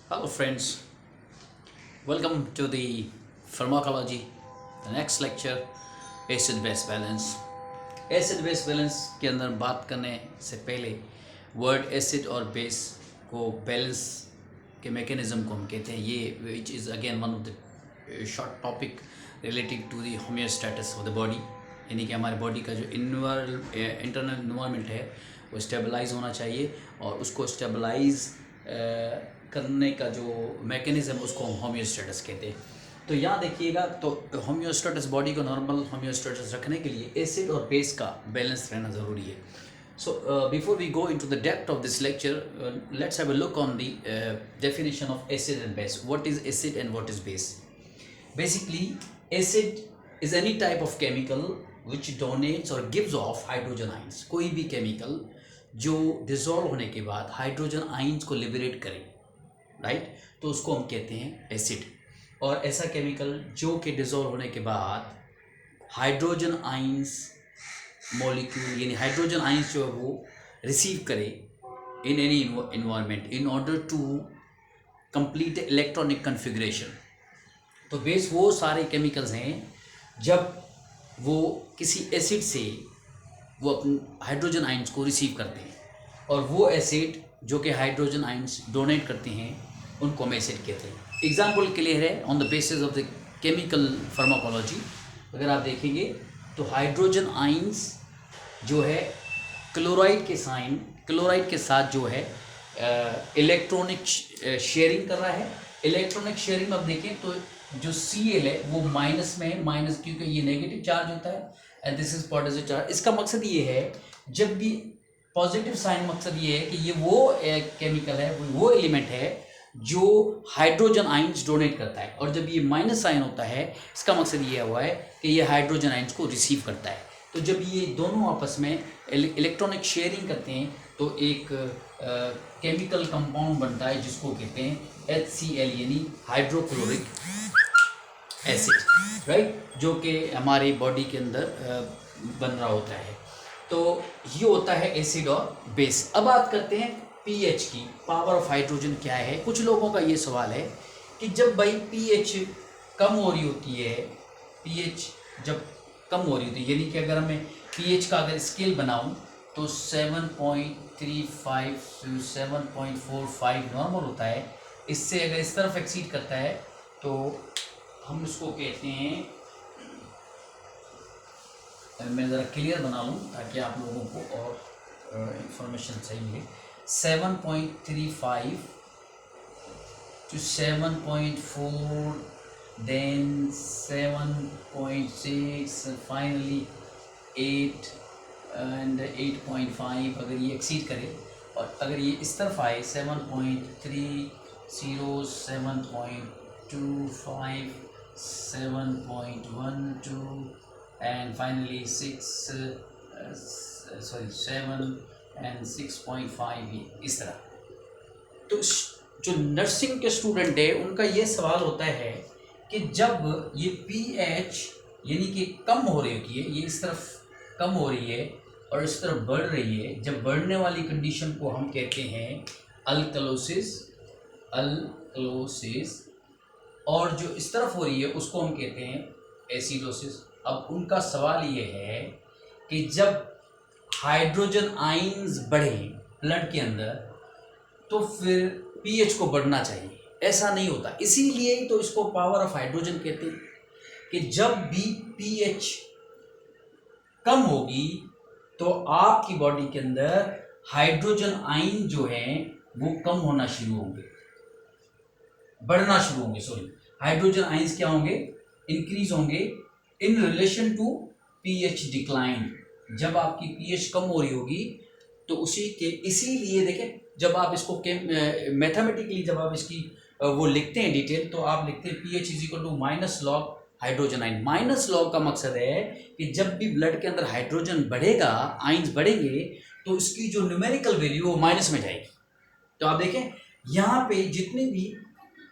Hello friends, welcome to the pharmacology, the next lecture, acid base balance. Acid base balance के अंदर बात करने से पहले वर्ड एसिड और बेस को बैलेंस के मैकेनिज्म को हम कहते हैं, ये which is again one of the short topic relating to the homeostasis of the body, यानी कि हमारे बॉडी का जो इंटरनल इन्वायरमेंट है वो स्टेबलाइज होना चाहिए और उसको स्टेबलाइज करने का जो मैकेनिज़्म उसको हम होम्योस्टेटस कहते हैं। तो यहाँ देखिएगा, तो होम्योस्टेटस बॉडी को नॉर्मल होम्योस्टेटस रखने के लिए एसिड और बेस का बैलेंस रहना ज़रूरी है। So before we go into the depth of this lecture, let's have a look on the definition of acid and base. What is acid and what is base? Basically acid is any type of chemical which donates or gives off hydrogen ions. कोई भी chemical जो dissolve होने के बाद hydrogen ions को liberate करे, right, तो उसको हम कहते हैं एसिड. और ऐसा केमिकल जो कि डिजोल्व होने के बाद हाइड्रोजन आइंस मॉलिक्यूल यानी हाइड्रोजन आइंस जो है वो रिसीव करे in any environment in order to complete electronic configuration. तो बेस वो सारे केमिकल्स हैं जब वो किसी एसिड से वो अपने हाइड्रोजन आइंस को रिसीव करते हैं, और वो एसिड जो कि हाइड्रोजन आइंस डोनेट करते हैं उनको हम एसिड कहते हैं. एग्जाम्पल क्लियर है on the basis of the chemical pharmacology. अगर आप देखेंगे तो हाइड्रोजन आइंस जो है क्लोराइड के साथ जो है इलेक्ट्रॉनिक शेयरिंग कर रहा है. इलेक्ट्रॉनिक शेयरिंग में आप देखें तो जो Cl है वो माइनस में है, माइनस क्योंकि ये नेगेटिव चार्ज होता है and this is positive charge. इसका मकसद ये है, जब भी पॉजिटिव साइन, मकसद ये है कि ये वो केमिकल है, वो एलिमेंट है जो हाइड्रोजन आइंस डोनेट करता है, और जब ये माइनस साइन होता है इसका मकसद ये हुआ है कि ये हाइड्रोजन आइंस को रिसीव करता है. तो जब ये दोनों आपस में इलेक्ट्रॉनिक शेयरिंग करते हैं तो एक केमिकल कंपाउंड बनता है जिसको कहते हैं HCl यानी हाइड्रोक्लोरिक एसिड, राइट, जो कि हमारी बॉडी के अंदर बन रहा होता है. तो ये होता है एसिड और बेस. अब बात करते हैं पीएच की, पावर ऑफ हाइड्रोजन क्या है. कुछ लोगों का ये सवाल है कि जब भाई पीएच कम हो रही होती है, पीएच जब कम हो रही होती है, यानी कि अगर हमें पीएच का अगर स्केल बनाऊं तो 7.35 to 7.45 नॉर्मल होता है. इससे अगर इस तरफ एक्सीड करता है तो हम इसको कहते हैं, मैं ज़रा क्लियर बना लूँ ताकि आप लोगों को और इंफॉर्मेशन सही मिले. 7.35 to 7.4, then 7.6, finally 8 and 8.5. अगर ये एक्सीड करे और अगर ये इस तरफ आए 7.30, 7.25, 7.12 and finally 7 and 6.5, इस तरह. तो जो नर्सिंग के स्टूडेंट है उनका ये सवाल होता है कि जब ये पीएच यानी कि कम हो रही होती है, ये इस तरफ कम हो रही है और इस तरफ बढ़ रही है, जब बढ़ने वाली कंडीशन को हम कहते हैं अल्कलोसिस, और जो इस तरफ हो रही है उसको हम कहते हैं एसिडोसिस. अब उनका सवाल ये है कि जब हाइड्रोजन आइंस बढ़े ब्लड के अंदर तो फिर पीएच को बढ़ना चाहिए. ऐसा नहीं होता, इसीलिए ही तो इसको पावर ऑफ हाइड्रोजन कहते हैं कि जब भी पीएच कम होगी तो आपकी बॉडी के अंदर हाइड्रोजन आइन जो है वो कम होना शुरू होंगे, बढ़ना शुरू होंगे. सॉरी, हाइड्रोजन आइंस क्या होंगे? इंक्रीज होंगे in relation to pH decline. जब आपकी पीएच कम हो रही होगी तो इसीलिए देखें, जब आप इसको मैथमेटिकली जब आप इसकी वो लिखते हैं डिटेल, तो आप लिखते हैं pH is equal to minus log hydrogen ion. Minus log का मकसद है कि जब भी ब्लड के अंदर हाइड्रोजन बढ़ेगा, आइंस बढ़ेंगे, तो इसकी जो न्यूमेरिकल वैल्यू वो माइनस में जाएगी. तो आप देखें यहाँ पे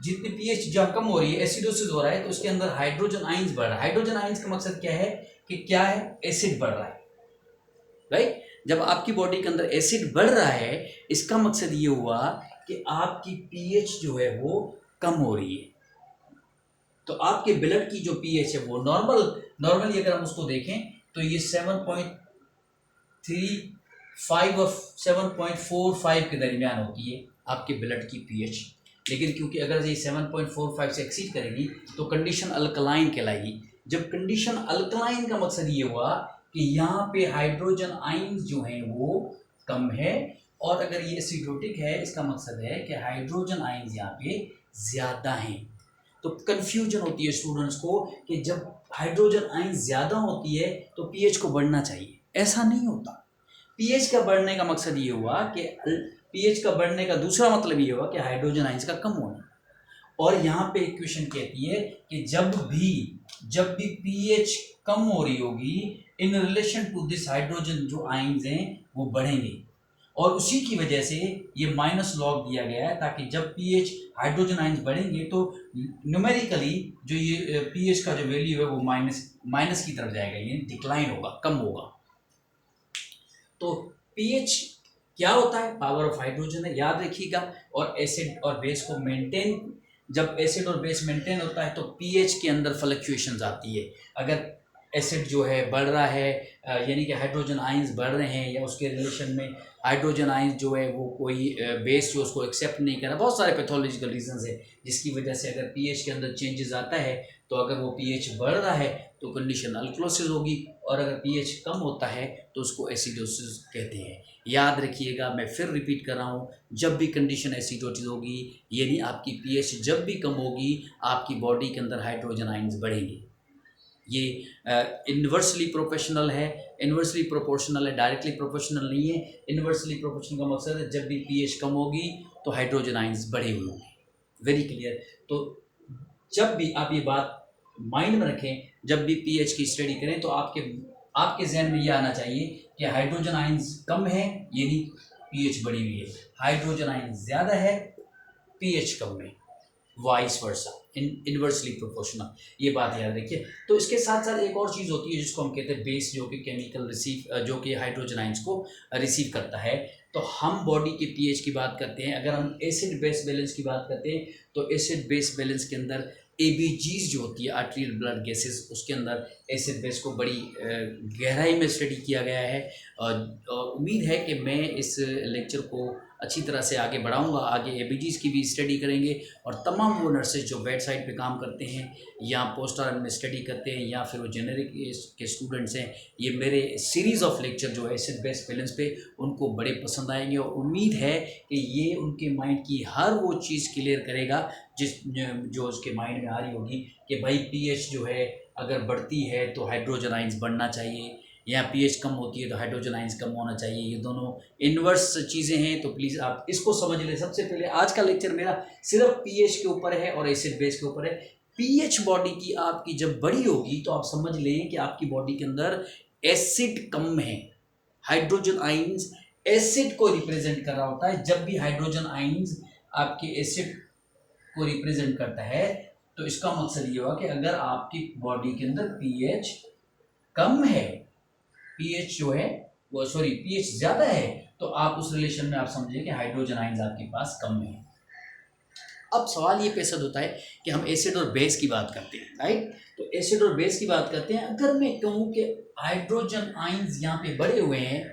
जितनी पीएच जहाँ कम हो रही है, एसिडोसिस हो रहा है, तो उसके अंदर हाइड्रोजन आइंस बढ़ रहा है. हाइड्रोजन आइंस का मकसद क्या है कि क्या है, एसिड बढ़ रहा है, राइट. जब आपकी बॉडी के अंदर एसिड बढ़ रहा है, इसका मकसद ये हुआ कि आपकी पीएच जो है वो कम हो रही है। तो आपके ब्लड की जो पीएच है वो नॉर्मली अगर हम उसको देखें तो ये 7.35 और 7.45 के दरमियान होती है आपके ब्लड की पीएच। लेकिन क्योंकि अगर ये 7.45 से एक्सीड करेगी तो कंडीशन अल्कलाइन कहलाएगी। जब कंडीशन अल्कलाइन का मकसद ये हुआ कि यहाँ पे हाइड्रोजन आयंस जो हैं वो कम है, और अगर ये एसिडोटिक है इसका मकसद है कि हाइड्रोजन आयंस यहाँ पे ज़्यादा हैं। तो कन्फ्यूजन होती है स्टूडेंट्स को कि जब हाइड्रोजन आयंस ज़्यादा होती है तो पीएच को बढ़ना चाहिए, ऐसा नहीं होता। पीएच का बढ़ने का मकसद ये हुआ कि पीएच का बढ़ने का दूसरा मतलब ये हुआ कि हाइड्रोजन आयंस का कम होना। और यहाँ पे इक्वेशन कहती है कि जब भी पीएच कम हो रही होगी in relation to this hydrogen जो आयंस हैं वो बढ़ेंगे, और उसी की वजह से ये माइनस लॉग दिया गया है ताकि जब पीएच हाइड्रोजन आयंस बढ़ेंगे तो न्यूमेरिकली जो ये पीएच का जो वैल्यू है वो माइनस की तरफ जाएगा, यानी डिक्लाइन होगा, कम होगा। तो पीएच क्या होता है? पावर ऑफ हाइड्रोजन है, याद रखिएगा। और एसिड और बेस को मेंटेन, जब एसिड और बेस मेंटेन होता है तो पीएच के अंदर फ्लक्चुएशंस आती है। अगर एसिड जो है बढ़ रहा है यानी कि हाइड्रोजन आयंस बढ़ रहे हैं, या उसके रिलेशन में हाइड्रोजन आयंस जो है वो कोई बेस जो उसको एक्सेप्ट नहीं कर रहा, बहुत सारे पैथोलॉजिकल रीजंस है जिसकी वजह से अगर पीएच के अंदर चेंजेस आता है तो अगर वो पीएच बढ़ रहा है तो कंडीशन अल्कलोसिस होगी, और अगर पीएच कम होता है तो उसको एसिडोसिस कहते हैं। याद रखिएगा, मैं फिर रिपीट कर रहा हूँ, जब भी कंडीशन एसिडोसिस होगी यानी आपकी पीएच जब भी कम होगी आपकी बॉडी के अंदर हाइड्रोजन आयंस बढ़ेंगे। ये इन्वर्सली प्रोपोर्शनल है, डायरेक्टली प्रोपोर्शनल नहीं है। इन्वर्सली प्रोपोर्शनल का मकसद है जब भी पीएच कम होगी तो हाइड्रोजन आयंस बढ़े हुए होंगे। Very clear. तो जब भी आप ये बात माइंड में रखें, जब भी पीएच की स्टडी करें तो आपके जहन में ये आना चाहिए कि हाइड्रोजन आयंस कम है यानी पीएच बढ़ी हुई है, हाइड्रोजन आयंस ज़्यादा है पीएच कम है, वाइस वर्सा, इनवर्सली प्रोपोर्शनल। ये बात याद रखिए। तो इसके साथ साथ एक और चीज़ होती है जिसको हम कहते हैं बेस, जो कि केमिकल जो कि हाइड्रोजन आयंस को रिसीव करता है। तो हम बॉडी के पीएच की बात करते हैं, अगर हम एसिड बेस बैलेंस की बात करते हैं तो एसिड बेस बैलेंस के अंदर ABGs जो होती है, आर्टेरियल ब्लड गैसेस, उसके अंदर एसिड बेस को बड़ी गहराई में स्टडी किया गया है। और उम्मीद है कि मैं इस लेक्चर को अच्छी तरह से आगे बढ़ाऊंगा। आगे ABGs की भी स्टडी करेंगे, और तमाम वो नर्सेज जो बेड साइड पे काम करते हैं या पोस्ट आरएन में स्टडी करते हैं या फिर वो जेनरिक के स्टूडेंट्स हैं, ये मेरे सीरीज़ ऑफ लेक्चर जो है एसिड बेस बैलेंस पे उनको बड़े पसंद आएंगे। और उम्मीद है कि ये उनके माइंड की हर वो चीज़ क्लियर करेगा जो उसके माइंड में आ रही होगी कि भाई पीएच जो है अगर बढ़ती है तो हाइड्रोजन आयंस बढ़ना चाहिए, या पीएच कम होती है तो हाइड्रोजन आयंस कम होना चाहिए। ये दोनों इन्वर्स चीज़ें हैं, तो प्लीज़ आप इसको समझ लें। सबसे पहले आज का लेक्चर मेरा सिर्फ पीएच के ऊपर है और एसिड बेस के ऊपर है। पीएच बॉडी की आपकी जब बड़ी होगी तो आप समझ लें कि आपकी बॉडी के अंदर एसिड कम है, हाइड्रोजन आयंस एसिड को रिप्रेजेंट कर रहा होता है। जब भी हाइड्रोजन आयंस आपके एसिड को रिप्रेजेंट करता है तो इसका मकसद ये हुआ कि अगर आपकी बॉडी के अंदर पीएच कम है, पीएच जो है वो पीएच ज़्यादा है, तो आप उस रिलेशन में आप समझिए कि हाइड्रोजन आयंस आपके पास कम है। अब सवाल ये पेशद होता है कि हम एसिड और बेस की बात करते हैं, राइट? तो एसिड और बेस की बात करते हैं। अगर मैं कहूँ कि हाइड्रोजन आयंस यहाँ पे बढ़े हुए हैं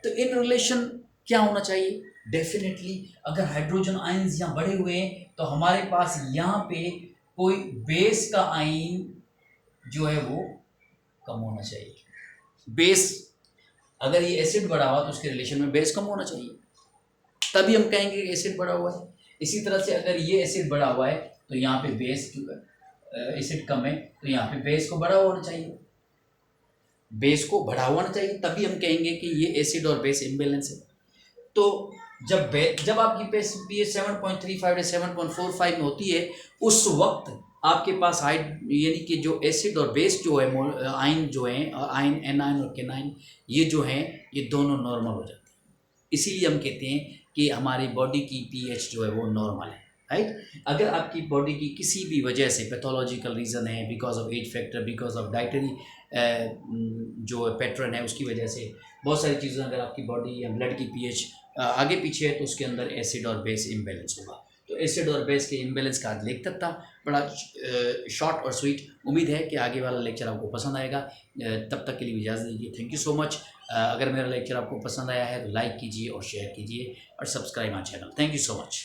तो इन रिलेशन क्या होना चाहिए? डेफिनेटली अगर हाइड्रोजन आयंस यहाँ बढ़े हुए हैं तो हमारे पास यहाँ पे कोई बेस का आयन जो है वो कम होना चाहिए। बेस, अगर ये एसिड बढ़ा हुआ तो उसके रिलेशन में बेस कम होना चाहिए, तभी हम कहेंगे कि एसिड बढ़ा हुआ है। इसी तरह से अगर ये एसिड बढ़ा हुआ है तो यहाँ पे बेस, एसिड कम है तो यहाँ पे बेस को बढ़ा हुआ होना चाहिए, बेस को बढ़ा हुआ होना चाहिए, तभी हम कहेंगे कि ये एसिड और बेस इम्बैलेंस है। तो जब आपकी पीएच 7.35 या 7.45 में होती है उस वक्त आपके पास यानी कि जो एसिड और बेस जो है आयन जो है, आयन एनायन और केनायन, ये जो हैं ये दोनों नॉर्मल हो जाते हैं। इसीलिए हम कहते हैं कि हमारी बॉडी की पीएच जो है वो नॉर्मल है, राइट? अगर आपकी बॉडी की किसी भी वजह से पैथोलॉजिकल रीज़न है, because of age factor, because of dietary जो पैटर्न है उसकी वजह से बहुत सारी चीज़ें, अगर आपकी बॉडी या ब्लड की पीएच आगे पीछे है तो उसके अंदर एसिड और बेस इम्बेलेंस होगा। तो एसिड और बेस के इम्बेलेंस का आज लेक्चर था, बड़ा शॉर्ट और स्वीट। उम्मीद है कि आगे वाला लेक्चर आपको पसंद आएगा। तब तक के लिए इजाज़त दीजिए। Thank you so much. अगर मेरा लेक्चर आपको पसंद आया है तो लाइक कीजिए और शेयर कीजिए और subscribe my channel. Thank you so much.